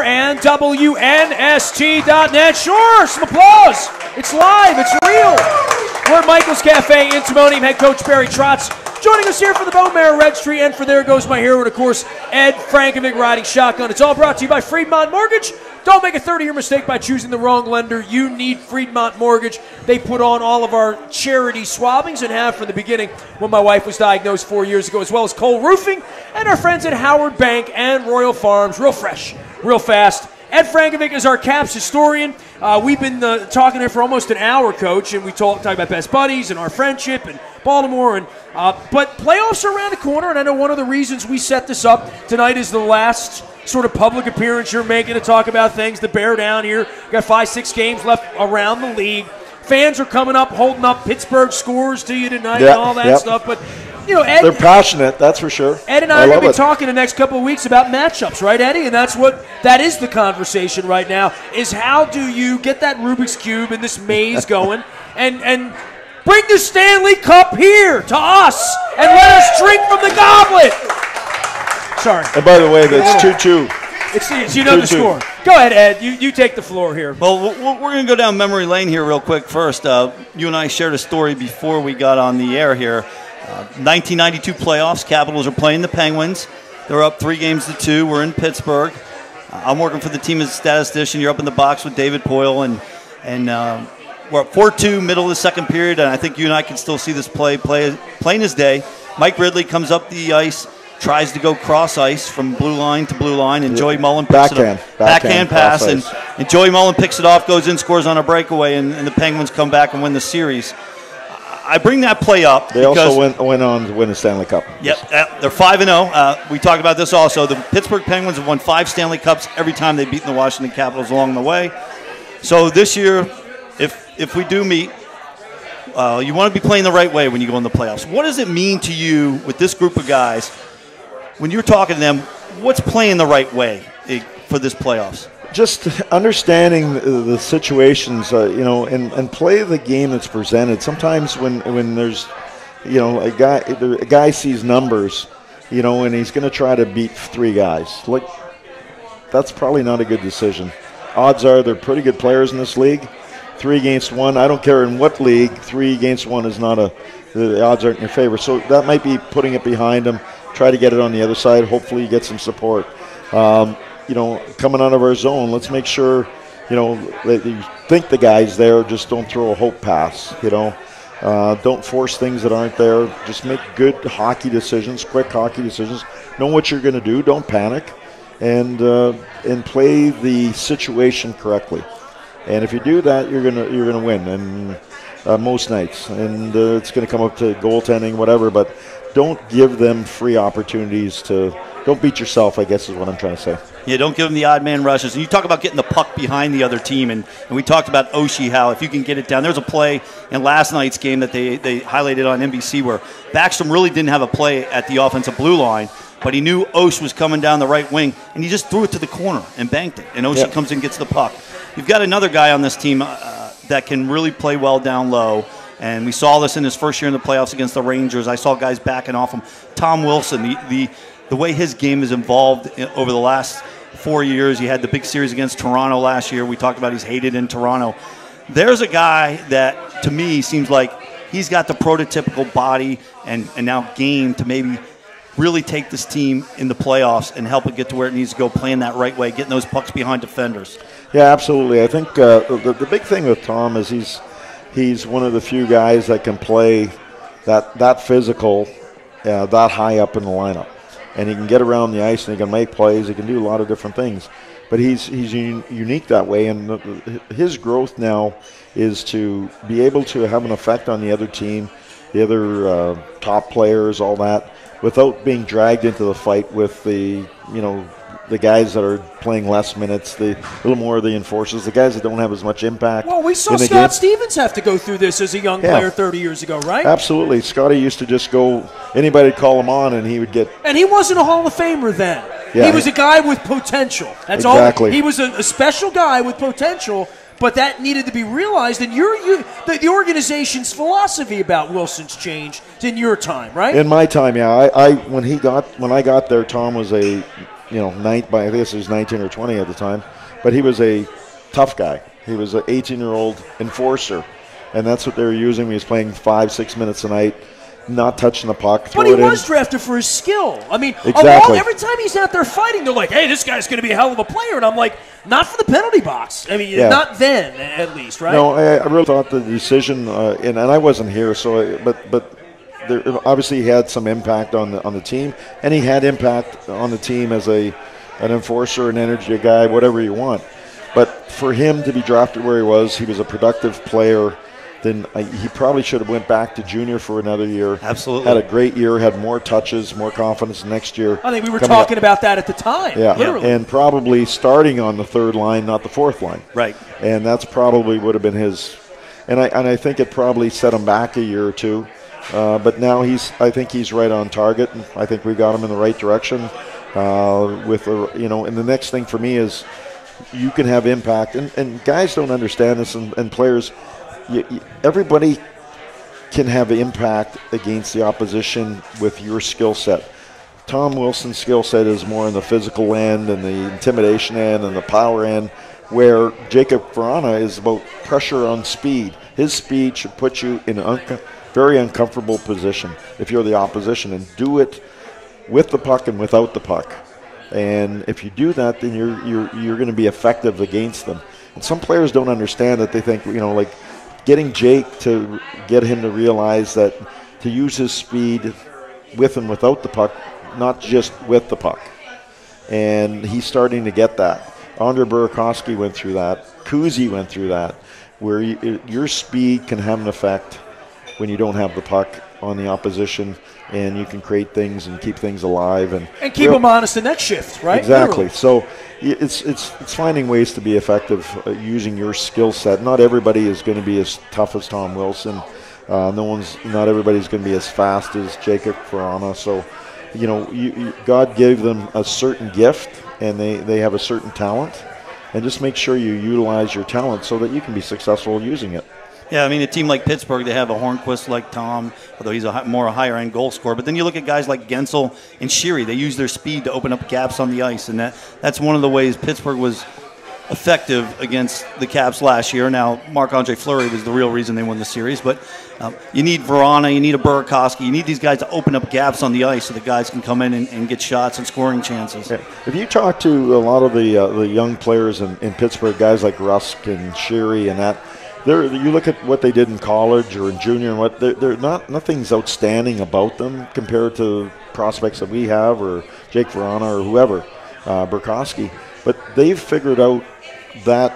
and WNST.net. Sure, some applause. It's live. It's real. We're at Michael's Cafe in Timonium. Head coach Barry Trotz joining us here for the Bone Marrow Registry and for There Goes My Hero, and of course, Ed Frankovic riding shotgun. It's all brought to you by Fremont Mortgage. Don't make a 30-year mistake by choosing the wrong lender. You need Fremont Mortgage. They put on all of our charity swabbings and have from the beginning when my wife was diagnosed 4 years ago, as well as Cole Roofing and our friends at Howard Bank and Royal Farms. Real fresh, real fast. Ed Frankovic is our Caps historian. We've been talking here for almost an hour, Coach, and we talk about best buddies and our friendship and Baltimore. But playoffs are around the corner, and I know one of the reasons we set this up tonight is the last sort of public appearance you're making to talk about things. The Bear down here. Got 5-6 games left around the league. Fans are coming up, holding up Pittsburgh scores to you tonight and all that stuff. But, you know, Ed, they're passionate, that's for sure. Ed and I are going to be talking the next couple of weeks about matchups, right, Eddie? And that is the conversation right now, is how do you get that Rubik's Cube and this maze going and bring the Stanley Cup here to us and let us drink from the goblet. Sorry. And by the way, that's 2-2. It's you know 2-2. The score. Go ahead, Ed. You take the floor here. Well, we're going to go down memory lane here real quick first. You and I shared a story before we got on the air here. 1992 playoffs. Capitals are playing the Penguins. They're up 3-2. We're in Pittsburgh. I'm working for the team as a statistician. You're up in the box with David Poyle, and we're up 4-2, middle of the second period, and I think you and I can still see this play plain as day. Mike Ridley comes up the ice, tries to go cross ice from blue line to blue line, and Joey Mullen picks it up. Backhand pass, and Joey Mullen picks it off, goes in, scores on a breakaway, and the Penguins come back and win the series. I bring that play up. They also went on to win the Stanley Cup. Yep, they're 5-0. We talked about this also. The Pittsburgh Penguins have won 5 Stanley Cups every time they've beaten the Washington Capitals along the way. So this year, if we do meet, you want to be playing the right way when you go in the playoffs. What does it mean to you with this group of guys when you're talking to them? What's playing the right way for this playoffs? Just understanding the situations, and play the game that's presented. Sometimes when there's, a guy sees numbers, and he's going to try to beat 3 guys. Like, that's probably not a good decision. Odds are they're pretty good players in this league. 3-1, I don't care in what league, 3-1 is not the odds aren't in your favor. So that might be putting it behind him. Try to get it on the other side. Hopefully you get some support. Coming out of our zone, let's make sure, that you think the guy's there. Just don't throw a hope pass, Don't force things that aren't there. Just make good hockey decisions, quick hockey decisions. Know what you're going to do. Don't panic. And play the situation correctly. And if you do that, you're gonna win, and most nights. And it's going to come up to goaltending, whatever. But don't give them free opportunities to. Don't beat yourself, I guess is what I'm trying to say. Yeah, don't give them the odd man rushes. And you talk about getting the puck behind the other team, and we talked about Oshie, how if you can get it down. There's a play in last night's game that they highlighted on NBC where Backstrom really didn't have a play at the offensive blue line, but he knew Oshie was coming down the right wing, and he just threw it to the corner and banked it. And Oshie comes in and gets the puck. You've got another guy on this team that can really play well down low, and we saw this in his first year in the playoffs against the Rangers. I saw guys backing off him. Tom Wilson, the way his game is evolved over the last 4 years. He had the big series against Toronto last year. We talked about he's hated in Toronto. There's a guy that, to me, seems like he's got the prototypical body and now game to maybe really take this team in the playoffs and help it get to where it needs to go, playing that right way, getting those pucks behind defenders. Yeah, absolutely. I think the big thing with Tom is he's one of the few guys that can play that physical, that high up in the lineup. And he can get around the ice and he can make plays. He can do a lot of different things. But he's unique that way. And his growth now is to be able to have an effect on the other team, the other top players, all that, without being dragged into the fight with the guys that are playing less minutes, a little more of the enforcers, the guys that don't have as much impact. Well, we saw Scott Stevens have to go through this as a young player 30 years ago, right? Absolutely. Scotty used to just go, anybody would call him on and he would get... And he wasn't a Hall of Famer then. Yeah, he was a guy with potential. That's exactly. all. He was a special guy with potential, but that needed to be realized. And the organization's philosophy about Wilson's changed in your time, right? In my time, yeah. When I got there, Tom was a I guess he was 19 or 20 at the time, but he was a tough guy. He was an 18-year-old enforcer, and that's what they were using. He was playing 5-6 minutes a night, not touching the puck. But he was drafted for his skill. I mean, exactly. Every time he's out there fighting, they're like, hey, this guy's going to be a hell of a player. And I'm like, not for the penalty box. I mean, not then, at least, right? No, I really thought the decision, and I wasn't here, but there, obviously he had some impact on the team, and he had impact on the team as an enforcer, an energy guy, whatever you want. But for him to be drafted where he was a productive player. Then he probably should have went back to junior for another year. Absolutely. Had a great year, had more touches, more confidence next year. I think we were talking about that at the time. Yeah, literally. And probably starting on the third line, not the fourth line. Right. And that's probably would have been his. And I think it probably set him back a year or two. But now I think he's right on target. And I think we got him in the right direction. And the next thing for me is you can have impact. And guys don't understand this, and players. Everybody can have impact against the opposition with your skill set. Tom Wilson's skill set is more in the physical end and the intimidation end and the power end, where Jacob Verana is about pressure on speed. His speed should put you in a very uncomfortable position if you're the opposition, and do it with the puck and without the puck. And if you do that, then you're going to be effective against them. And some players don't understand that. They think, like, getting Jake to get him to realize that to use his speed with and without the puck, not just with the puck. And he's starting to get that. Andre Burakovsky went through that. Kuzi went through that, where your speed can have an effect when you don't have the puck on the opposition, and you can create things and keep things alive. And keep them honest the next shift, right? Exactly. So it's finding ways to be effective using your skill set. Not everybody is going to be as tough as Tom Wilson. Not everybody's going to be as fast as Jacob Verana. So, God gave them a certain gift, and they have a certain talent. And just make sure you utilize your talent so that you can be successful using it. Yeah, I mean, a team like Pittsburgh, they have a Hornquist like Tom, although he's more a higher-end goal scorer. But then you look at guys like Gensel and Sheary. They use their speed to open up gaps on the ice, and that's one of the ways Pittsburgh was effective against the Caps last year. Now, Marc-Andre Fleury was the real reason they won the series. But you need Verana, you need a Burakovsky, you need these guys to open up gaps on the ice so the guys can come in and get shots and scoring chances. Yeah. If you talk to a lot of the young players in Pittsburgh, guys like Rusk and Sheary and that, you look at what they did in college or in junior, and they're nothing's outstanding about them compared to prospects that we have, or Jake Verana or whoever, Burakovsky. But they've figured out that,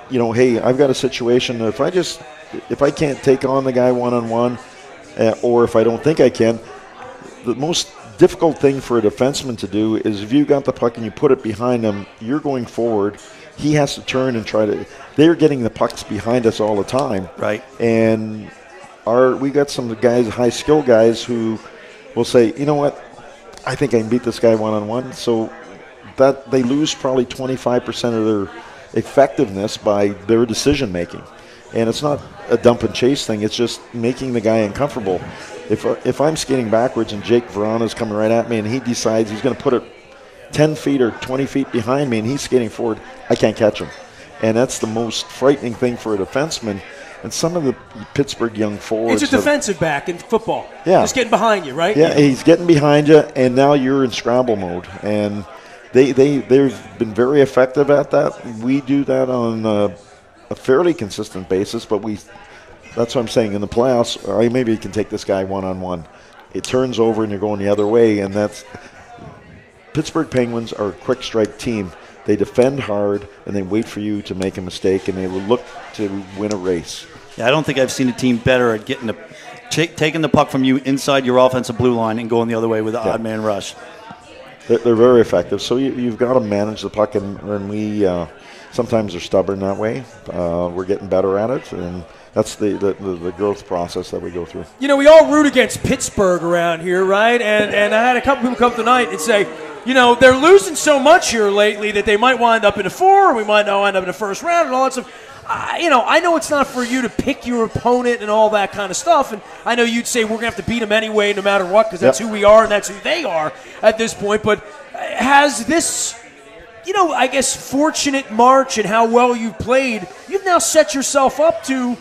hey, I've got a situation that if I can't take on the guy one-on-one, or if I don't think I can, the most difficult thing for a defenseman to do is if you got the puck and you put it behind him, you're going forward. He has to turn and try to. They're getting the pucks behind us all the time, right? And we got some guys, high skill guys, who will say, you know what, I think I can beat this guy one-on-one. So that they lose probably 25% of their effectiveness by their decision making, and it's not a dump and chase thing. It's just making the guy uncomfortable. If I'm skating backwards and Jake Verana is coming right at me and he decides he's going to put it 10 feet or 20 feet behind me and he's skating forward, I can't catch him. And that's the most frightening thing for a defenseman. And some of the Pittsburgh young forwards. It's a defensive back in football. Yeah. He's getting behind you, right? Yeah, he's getting behind you, and now you're in scramble mode. And they've been very effective at that. We do that on a fairly consistent basis, but that's what I'm saying. In the playoffs, maybe you can take this guy one-on-one. It turns over and you're going the other way, and that's – Pittsburgh Penguins are a quick strike team. They defend hard, and they wait for you to make a mistake, and they will look to win a race. Yeah, I don't think I've seen a team better at taking the puck from you inside your offensive blue line and going the other way with an odd man rush. They're very effective. So you've got to manage the puck, and we sometimes are stubborn that way. We're getting better at it, and that's the growth process that we go through. We all root against Pittsburgh around here, right? And I had a couple people come tonight and say, they're losing so much here lately that they might wind up in a 4, or we might not wind up in the first round and all that stuff. I know it's not for you to pick your opponent and all that kind of stuff, and I know you'd say we're going to have to beat them anyway no matter what, because that's who we are and that's who they are at this point. But has this, I guess, fortunate March and how well you've played, you've now set yourself up to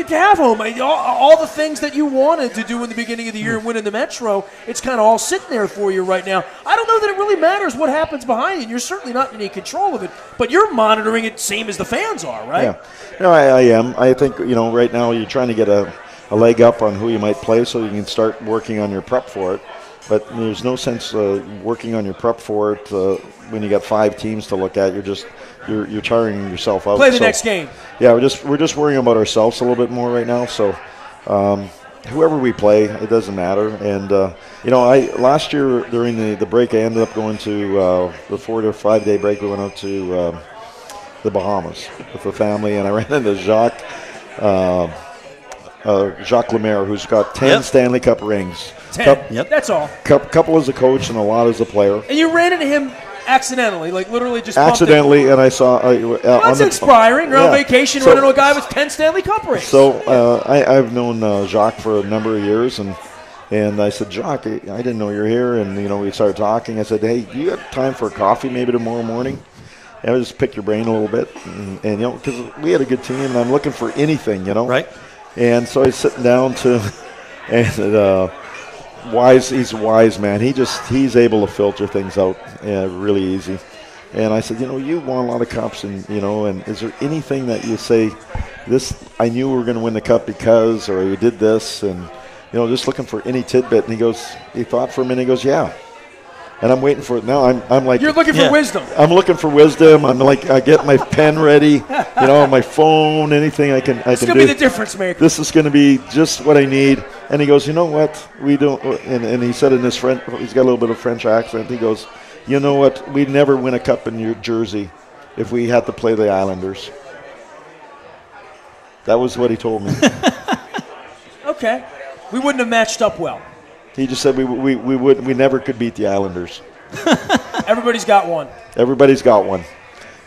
have home. All the things that you wanted to do in the beginning of the year and win in the Metro, it's kind of all sitting there for you right now. I don't know that it really matters what happens behind you. You're certainly not in any control of it, but you're monitoring it same as the fans are, right? Yeah. No, I am. I think, right now you're trying to get a leg up on who you might play so you can start working on your prep for it. But there's no sense working on your prep for it when you got 5 teams to look at. You're tiring yourself out. Play the next game. Yeah, we're just worrying about ourselves a little bit more right now. So whoever we play, it doesn't matter. And I last year during the break, I ended up going to the 4 to 5 day break. We went out to the Bahamas with the family, and I ran into Jacques Lemaire, who's got 10 Stanley Cup rings. 10. That's all. Couple as a coach and a lot as a player. And you ran into him accidentally, like literally just accidentally, and I saw. That's inspiring. You're on vacation, running into a guy with 10 Stanley Cup rings. So I've known Jacques for a number of years, and I said, Jacques, I didn't know you're here, and we started talking. I said, hey, you got time for a coffee maybe tomorrow morning? And I just pick your brain a little bit, and because we had a good team, and I'm looking for anything, Right. And so he's sitting down and he's a wise man. He's able to filter things out really easy. And I said, you won a lot of cups, and and is there anything that you say, this I knew we were going to win the cup because, or you did this, and just looking for any tidbit. And he thought for a minute. He goes, yeah. And I'm waiting for it now. I'm like, you're looking for wisdom. I'm looking for wisdom. I'm like, I get my pen ready, my phone, anything I can do. It's going to be the difference maker. This is going to be just what I need. And he goes, you know what? We don't. And he said in his French, he's got a little bit of French accent. He goes, you know what? We'd never win a cup in New Jersey if we had to play the Islanders. That was what he told me. Okay, we wouldn't have matched up well. He just said we never could beat the Islanders. Everybody's got one. Everybody's got one.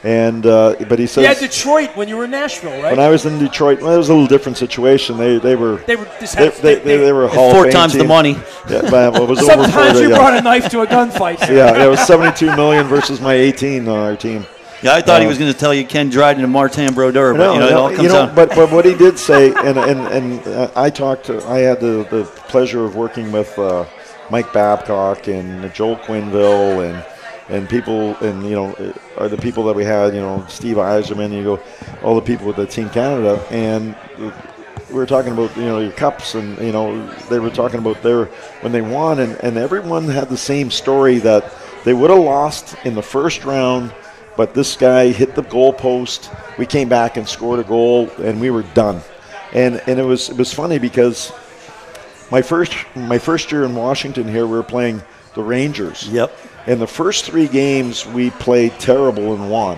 And but he says you had Detroit when you were in Nashville, right? When I was in Detroit, it was a little different situation. They were Hall of 4 Fame times team. the money. Yeah, but it was sometimes you brought a knife to a gunfight. Yeah, it was $72 million versus my 18 on our team. Yeah, I thought he was going to tell you Ken Dryden and Martin Brodeur, but it all comes out. But what he did say, and I had the pleasure of working with Mike Babcock and Joel Quinville and people, and are the people that we had, Steve Eiserman, all the people with the Team Canada, and we were talking about your cups, and they were talking about when they won, and everyone had the same story that they would have lost in the first round. But this guy hit the goal post. We came back and scored a goal, and we were done. And it was funny because my first year in Washington here, we were playing the Rangers. Yep. And the first 3 games we played terrible and won,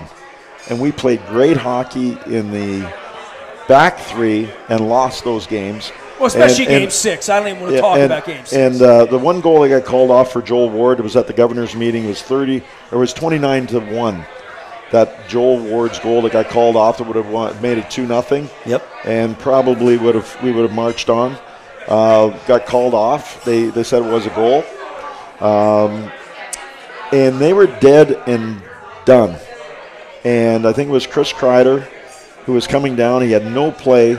and we played great hockey in the back 3 and lost those games. Well, especially Game 6. I don't even want to talk about Game 6. And the one goal that got called off for Joel Ward, it was at the governor's meeting. It was 29-1. That Joel Ward's goal that got called off that would have made it 2-0. Yep. And probably we would have marched on. Got called off. They said it was a goal. And they were dead and done. And I think it was Chris Kreider who was coming down. He had no play.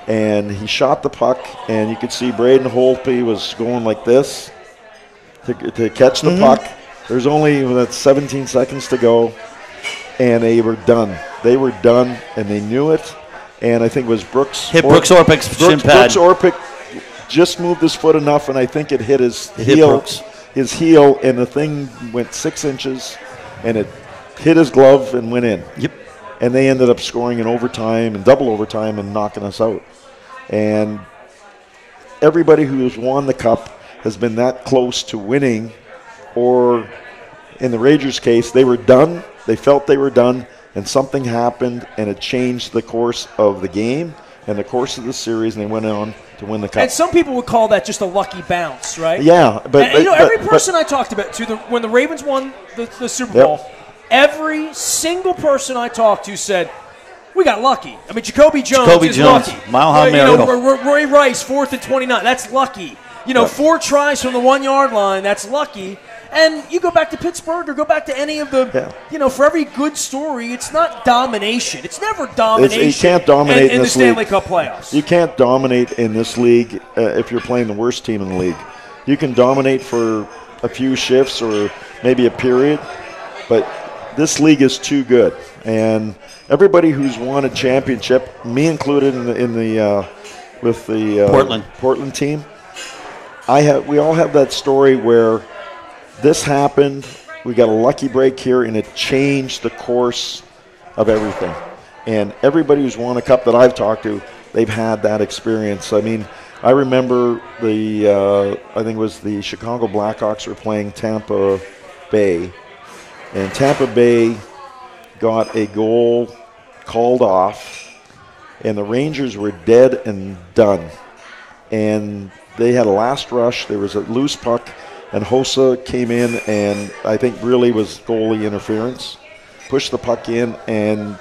And he shot the puck. And you could see Braden Holtby was going like this to catch the puck. There's only 17 seconds to go. And they were done. They were done, and they knew it. And I think it was Brooks. Hit Brooks Orpik's shin pad. Brooks Orpik just moved his foot enough, and I think it hit his heel. His heel, and the thing went 6 inches, and it hit his glove and went in. Yep. And they ended up scoring in overtime and double overtime and knocking us out. And everybody who has won the cup has been that close to winning, or in the Rangers' case, they were done. They felt they were done, and something happened, and it changed the course of the game and the course of the series, and they went on to win the cup. And some people would call that just a lucky bounce, right? Yeah. Every person I talked about, when the Ravens won the Super Bowl, every single person I talked to said, we got lucky. I mean, Jacoby Jones is lucky. Mile high miracle. Roy Rice, 4th and 29. That's lucky. 4 tries from the 1 yard line. That's lucky. And you go back to Pittsburgh or go back to any of the, for every good story, it's not domination. It's never domination. You can't dominate in this the Stanley league. Cup playoffs. You can't dominate in this league if you're playing the worst team in the league. You can dominate for a few shifts or maybe a period, but this league is too good. And everybody who's won a championship, me included with the Portland team, we all have that story where this happened, we got a lucky break here, and it changed the course of everything. And everybody who's won a cup that I've talked to, they've had that experience. I mean, I remember I think it was the Chicago Blackhawks were playing Tampa Bay, and Tampa Bay got a goal called off, and the Rangers were dead and done. And they had a last rush. There was a loose puck, and Hossa came in and I think really was goalie interference. Pushed the puck in, and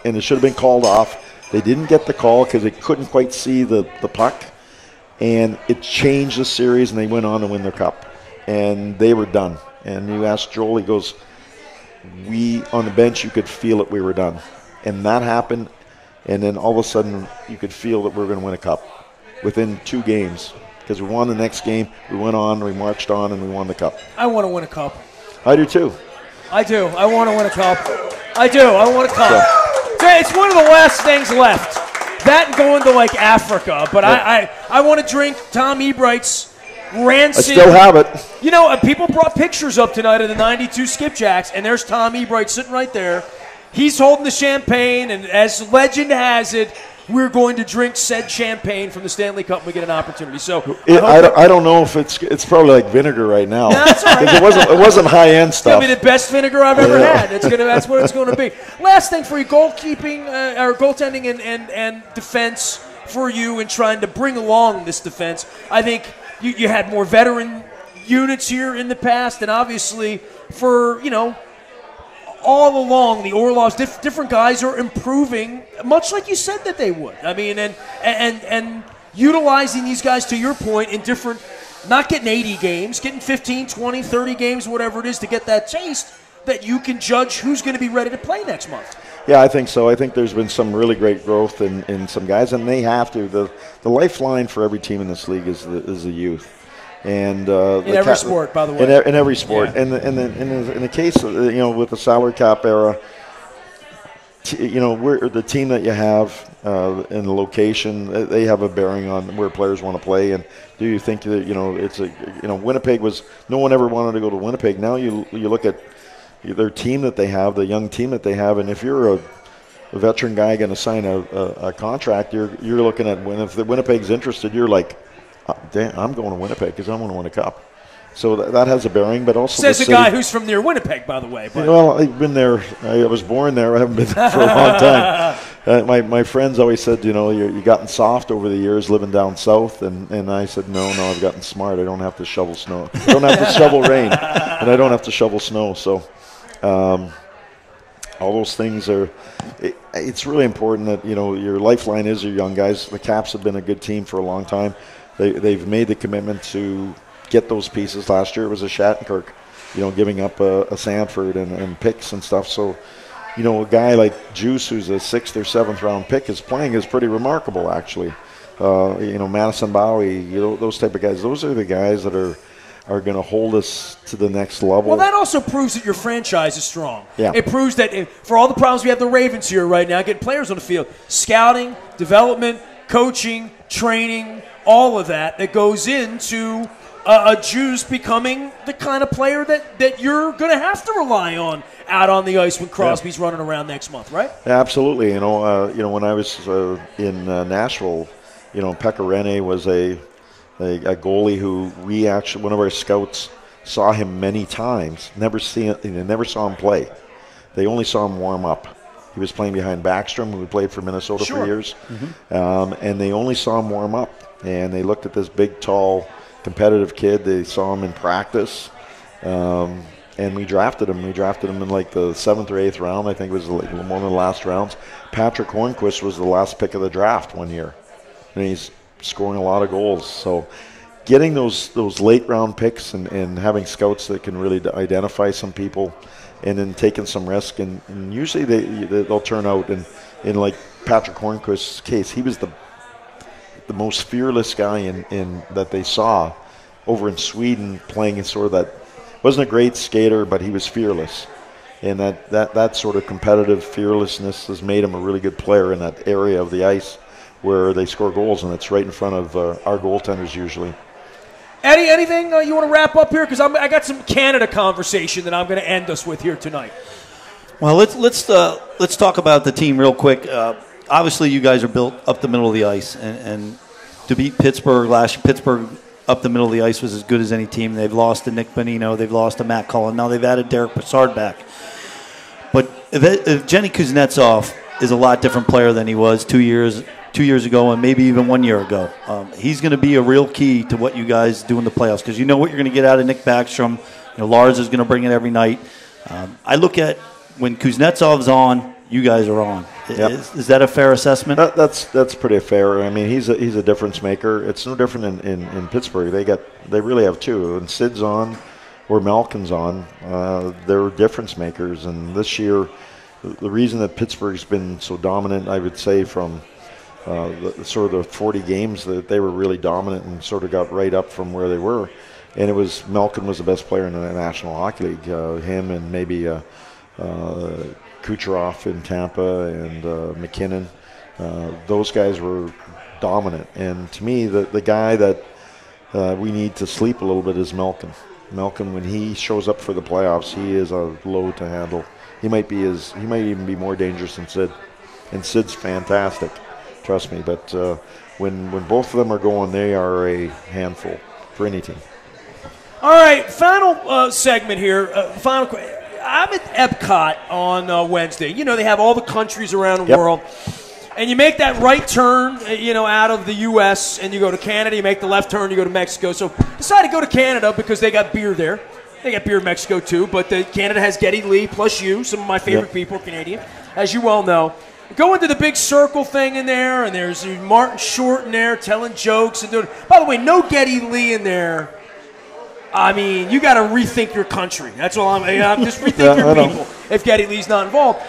it should have been called off. They didn't get the call because they couldn't quite see the puck, and it changed the series, and they went on to win their cup. And they were done. And you asked Joel, he goes, we on the bench, you could feel it, we were done. And that happened, and then all of a sudden you could feel that we were going to win a cup within 2 games. Because we won the next game, we went on, we marched on, and we won the cup. I want to win a cup. I do too. I do. I want to win a cup. I do. I want a cup. It's one of the last things left. That and going to like Africa. But I want to drink Tom Ebright's rancid. I still have it. You know, people brought pictures up tonight of the 92 Skipjacks, and there's Tom Ebright sitting right there. He's holding the champagne, and as legend has it, we're going to drink said champagne from the Stanley Cup when we get an opportunity. So I don't know if it's probably like vinegar right now. No, that's all right. It wasn't high end stuff. It's gonna be the best vinegar I've ever had. That's what it's going to be. Last thing for you, goalkeeping or goaltending and defense for you, and trying to bring along this defense. I think you had more veteran units here in the past, and obviously for all along, the Orlovs, different guys are improving, much like you said that they would. I mean, and utilizing these guys, to your point, in different, not getting 80 games, getting 15, 20, 30 games, whatever it is, to get that taste that you can judge who's going to be ready to play next month. Yeah, I think so. I think there's been some really great growth in some guys, and they have to. The lifeline for every team in this league is the youth. And in every sport, by the way. In every sport, yeah. And in the case of, with the salary cap era, we're the team that you have in the location. They have a bearing on where players want to play. And do you think that it's Winnipeg was, no one ever wanted to go to Winnipeg. Now you look at their team that they have, the young team that they have, and if you're a veteran guy going to sign a contract, you're looking at if the Winnipeg's interested, you're like, damn, I'm going to Winnipeg because I want to win a cup. So that has a bearing, but also says a guy who's from near Winnipeg, by the way. But. Well, I've been there. I was born there. I haven't been there for a long time. My friends always said, you've gotten soft over the years living down south, and I said, no, I've gotten smart. I don't have to shovel snow. I don't have to shovel rain, and I don't have to shovel snow. So all those things are. It's really important that your lifeline is your young guys. The Caps have been a good team for a long time. They've made the commitment to get those pieces. Last year it was a Shattenkirk, giving up a Sanford and picks and stuff. So, a guy like Juice, who's a 6th or 7th round pick, is pretty remarkable, actually. Madison Bowie, those type of guys. Those are the guys that are going to hold us to the next level. Well, that also proves that your franchise is strong. Yeah. It proves that for all the problems we have the Ravens here right now, getting players on the field, scouting, development, coaching, training, all of that goes into a Juice becoming the kind of player that you're going to have to rely on out on the ice when Crosby's running around next month, right? Yeah, absolutely. When I was in Nashville, Pekka Rinne was a goalie who one of our scouts saw him many times. Never saw him play. They only saw him warm up. He was playing behind Backstrom, who played for Minnesota for years. Mm-hmm. And they only saw him warm up. And they looked at this big, tall, competitive kid. They saw him in practice. And we drafted him. We drafted him in like the 7th or 8th round. I think it was like one of the last rounds. Patrick Hornquist was the last pick of the draft one year. And he's scoring a lot of goals. So getting those late round picks and having scouts that can really identify some people, and then taking some risk, and usually they'll turn out. And in like Patrick Hornquist's case, he was the most fearless guy in that they saw over in Sweden, playing in sort of that, wasn't a great skater, but he was fearless. And that sort of competitive fearlessness has made him a really good player in that area of the ice where they score goals, and it's right in front of our goaltenders usually. Eddie, anything you want to wrap up here? Because I got some Canada conversation that I'm going to end us with here tonight. Well, let's talk about the team real quick. Obviously, you guys are built up the middle of the ice, and to beat Pittsburgh last year, Pittsburgh up the middle of the ice was as good as any team. They've lost to Nick Bonino, they've lost to Matt Cullen, now they've added Derek Brassard back. But if Jenny Kuznetsov is a lot different player than he was 2 years ago, and maybe even 1 year ago. He's going to be a real key to what you guys do in the playoffs, because you know what you're going to get out of Nick Backstrom. Lars is going to bring it every night. I look at when Kuznetsov's on, you guys are on. Yep. Is that a fair assessment? That's pretty fair. I mean, he's a difference maker. It's no different in Pittsburgh. They really have two. When Sid's on or Malkin's on, they're difference makers. And this year, the reason that Pittsburgh's been so dominant, I would say, from the 40 games that they were really dominant and sort of got right up from where they were. And it was Malkin was the best player in the National Hockey League. Him and maybe Kucherov in Tampa and McKinnon. Those guys were dominant. And to me, the guy that we need to sleep a little bit is Malkin. Malkin, when he shows up for the playoffs, he is a load to handle. He might even be more dangerous than Sid. And Sid's fantastic, trust me. But when both of them are going, they are a handful for any team. All right, final segment here. I'm at Epcot on Wednesday. They have all the countries around the world. And you make that right turn, out of the U.S., and you go to Canada. You make the left turn, you go to Mexico. So decided to go to Canada because they got beer there. They got beer in Mexico, too. But Canada has Geddy Lee plus you. Some of my favorite people are Canadian, as you well know. Go into the big circle thing in there, and there's Martin Short in there telling jokes. And by the way, no Geddy Lee in there. I mean, you got to rethink your country. That's all I'm just rethink your people if Geddy Lee's not involved.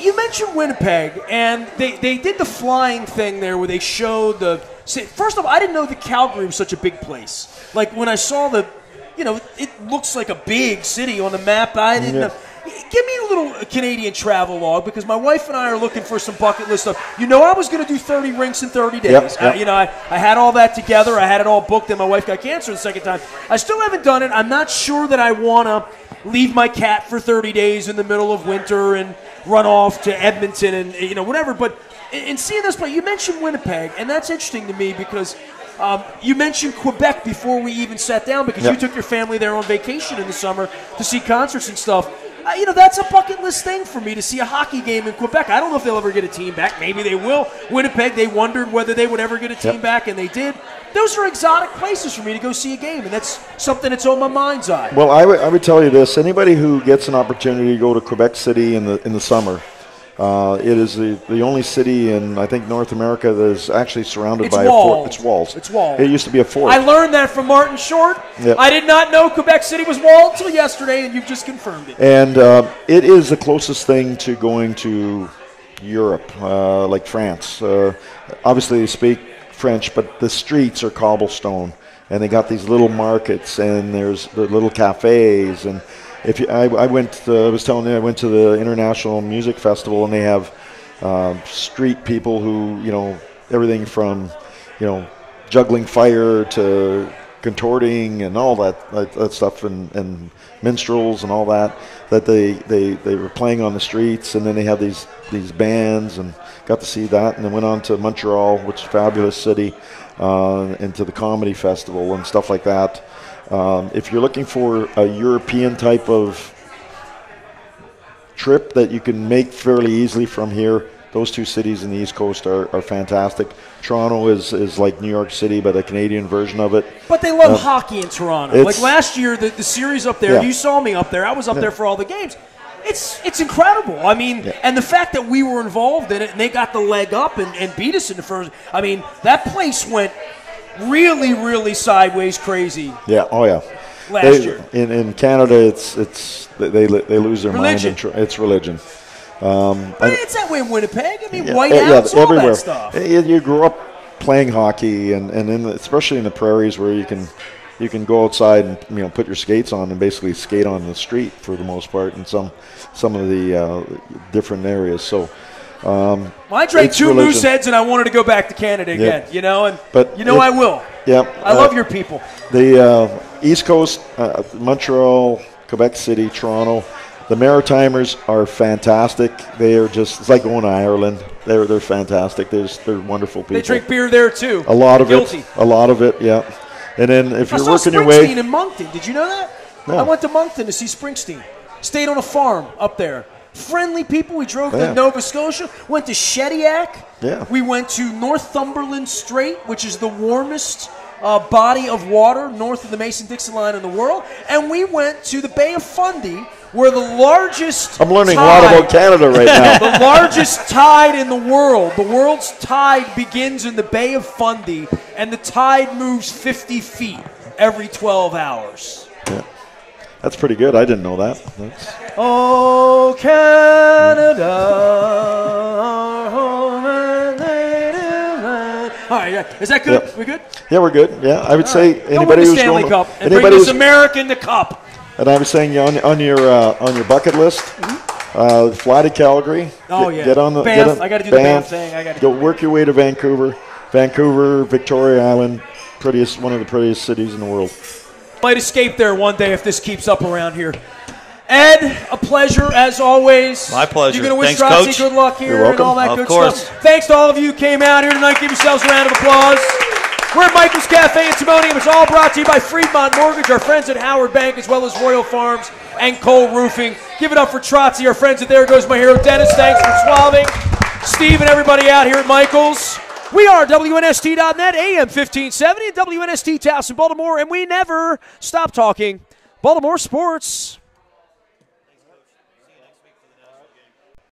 You mentioned Winnipeg, and they did the flying thing there where they showed the – first off, I didn't know that Calgary was such a big place. Like, when I saw it looks like a big city on the map. I didn't know. Give me a little Canadian travel log, because my wife and I are looking for some bucket list stuff. I was going to do 30 rinks in 30 days. Yep. I had all that together. I had it all booked, and my wife got cancer the second time. I still haven't done it. I'm not sure that I want to leave my cat for 30 days in the middle of winter and run off to Edmonton and whatever. But in seeing this play, you mentioned Winnipeg, and that's interesting to me because you mentioned Quebec before we even sat down, because you took your family there on vacation in the summer to see concerts and stuff. That's a bucket list thing for me to see a hockey game in Quebec. I don't know if they'll ever get a team back. Maybe they will. Winnipeg, they wondered whether they would ever get a team back, and they did. Those are exotic places for me to go see a game, and that's something that's on my mind's eye. Well, I would tell you this. Anybody who gets an opportunity to go to Quebec City in the summer, it is the only city in, I think, North America that is actually surrounded by a fort. It's walls. It's walls. It used to be a fort. I learned that from Martin Short. Yep. I did not know Quebec City was walled until yesterday, and you've just confirmed it. And it is the closest thing to going to Europe, like France. Obviously, they speak French, but the streets are cobblestone, and they got these little markets, and there's the little cafes. And I went to the International Music Festival, and they have street people who, everything from, juggling fire to contorting and all that stuff, and minstrels and all that they were playing on the streets. And then they have these bands, and got to see that. And then went on to Montreal, which is a fabulous city, and to the comedy festival and stuff like that. If you're looking for a European type of trip that you can make fairly easily from here, those two cities in the East Coast are fantastic. Toronto is like New York City, but a Canadian version of it. But they love hockey in Toronto. Like last year, the series up there, you saw me up there. I was up there for all the games. It's incredible. I mean, and the fact that we were involved in it, and they got the leg up and beat us in the first. I mean, that place went really, really sideways crazy. Yeah. Oh yeah. Last year. In Canada, they lose their Religion. mind. It's religion. But it's that way in Winnipeg. I mean, Yeah, whiteouts, all everywhere. that stuff. You grew up playing hockey, and especially in the prairies where you can go outside and put your skates on and basically skate on the street for the most part in some of the different areas. So. Well, I drank 2 religion. Moose Heads, and I wanted to go back to Canada again. But I will. Yeah. I love your people. The East Coast, Montreal, Quebec City, Toronto, the Maritimers are fantastic. They are it's like going to Ireland. They're fantastic. They're wonderful people. They drink beer there too. A lot of Guilty. it. A lot of it. Yeah. And then if you're I saw working your Springsteen way, in Moncton. Did you know that? No. I went to Moncton to see Springsteen. Stayed on a farm up there. Friendly people. We drove Yeah. to Nova Scotia. Went to Shediac. Yeah. We went to Northumberland Strait, which is the warmest body of water north of the Mason-Dixon line in the world. And we went to the Bay of Fundy, where the largest I'm learning tide, a lot about Canada right now. the largest tide in the world. The world's tide begins in the Bay of Fundy, and the tide moves 50 feet every 12 hours. Yeah. That's pretty good. I didn't know that. Oh, Canada, our home and native land. All right, yeah. Is that good? Yeah. We good? Yeah, we're good. Yeah, I would say Go win anybody the who's Stanley going, Cup and bring anybody this who's, American the cup. and I was saying on your bucket list, fly to Calgary. Oh, yeah. Get on the Banff. I gotta do the Banff thing. I gotta go work your way to Vancouver. Vancouver, Victoria Island, one of the prettiest cities in the world. Might escape there one day if this keeps up around here. Ed, a pleasure as always. My pleasure. You're going to wish Thanks, Trotzy Coach. good luck here You're and all welcome. that Of good course. stuff. Thanks to all of you who came out here tonight. Give yourselves a round of applause. We're at Michael's Cafe in Timonium. It's all brought to you by Fremont Mortgage, our friends at Howard Bank, as well as Royal Farms and Cole Roofing. Give it up for Trotzy, our friends at There Goes My Hero. Dennis, thanks for swabbing. Steve and everybody out here at Michael's. We are WNST.net, AM 1570, and WNST Towson, Baltimore, and we never stop talking Baltimore sports.